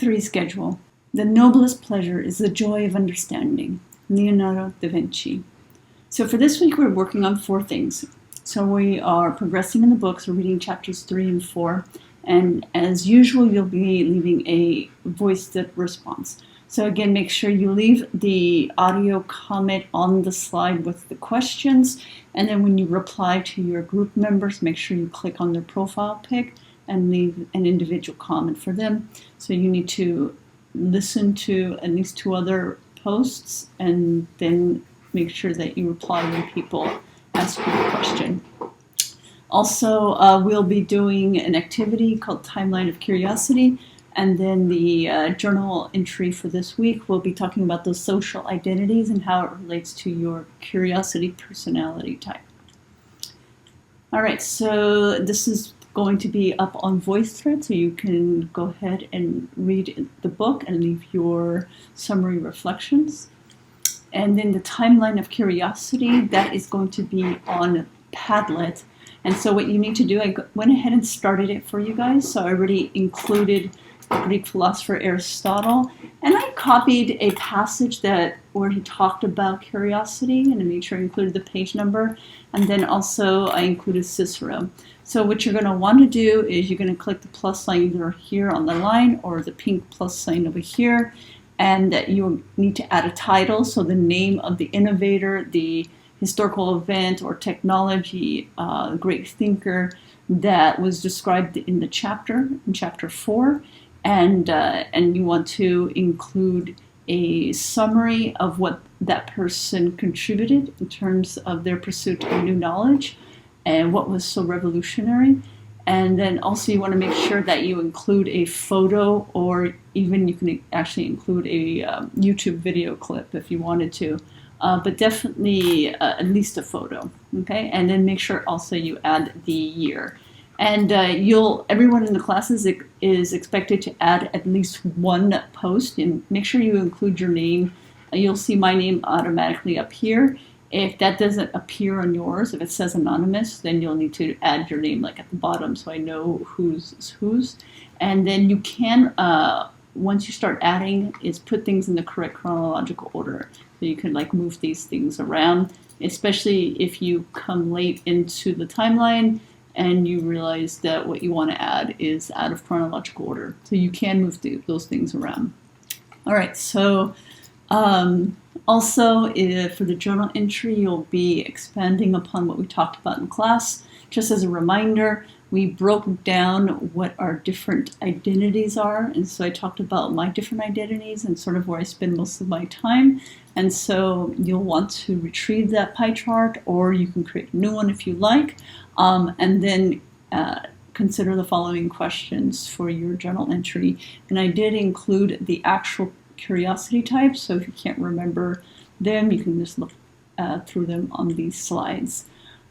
3 schedule. The noblest pleasure is the joy of understanding. Leonardo da Vinci. So for this week, we're working on 4 things. So we are progressing in the books. We're reading chapters 3 and 4. And as usual, you'll be leaving a voiced response. So again, make sure you leave the audio comment on the slide with the questions. And then when you reply to your group members, make sure you click on their profile pic and leave an individual comment for them. So you need to listen to at least 2 other posts and then make sure that you reply when people ask you a question. Also, we'll be doing an activity called Timeline of Curiosity, and then the journal entry for this week will be talking about those social identities and how it relates to your curiosity personality type. All right, so this is going to be up on Voicethread, so you can go ahead and read the book and leave your summary reflections. And then the Timeline of Curiosity, that is going to be on Padlet. And so what you need to do, I went ahead and started it for you guys. So I already included the Greek philosopher Aristotle, and I copied a passage where he talked about curiosity, and I made sure I included the page number. And then also I included Cicero. So what you're going to want to do is you're going to click the plus sign either here on the line or the pink plus sign over here. And you need to add a title, so the name of the innovator, the historical event or technology, great thinker that was described in the chapter, in chapter 4. And you want to include a summary of what that person contributed in terms of their pursuit of new knowledge and what was so revolutionary. And then also you want to make sure that you include a photo, or even you can actually include a YouTube video clip if you wanted to, but definitely at least a photo, okay? And then make sure also you add the year. And everyone in the classes is expected to add at least 1 post, and make sure you include your name. You'll see my name automatically up here. If that doesn't appear on yours, if it says anonymous, then you'll need to add your name like at the bottom so I know who's whose. And then you can, once you start adding, is put things in the correct chronological order. So you can like move these things around, especially if you come late into the timeline and you realize that what you want to add is out of chronological order. So you can move those things around. All right, so also, for the journal entry, you'll be expanding upon what we talked about in class. Just as a reminder, we broke down what our different identities are. And so I talked about my different identities and sort of where I spend most of my time. And so you'll want to retrieve that pie chart, or you can create a new one if you like. And then consider the following questions for your journal entry. And I did include the actual curiosity types, so if you can't remember them, you can just look through them on these slides.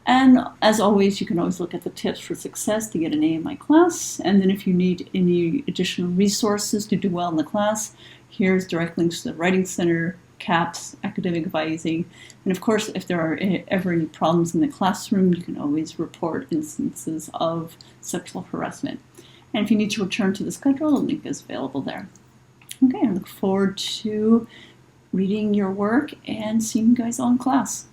And as always, you can always look at the tips for success to get an A in my class. And then if you need any additional resources to do well in the class, here's direct links to the Writing Center, CAPS, academic advising. And of course, if there are ever any problems in the classroom, you can always report instances of sexual harassment. And if you need to return to the schedule, the link is available there. Okay, I look forward to reading your work and seeing you guys all in class.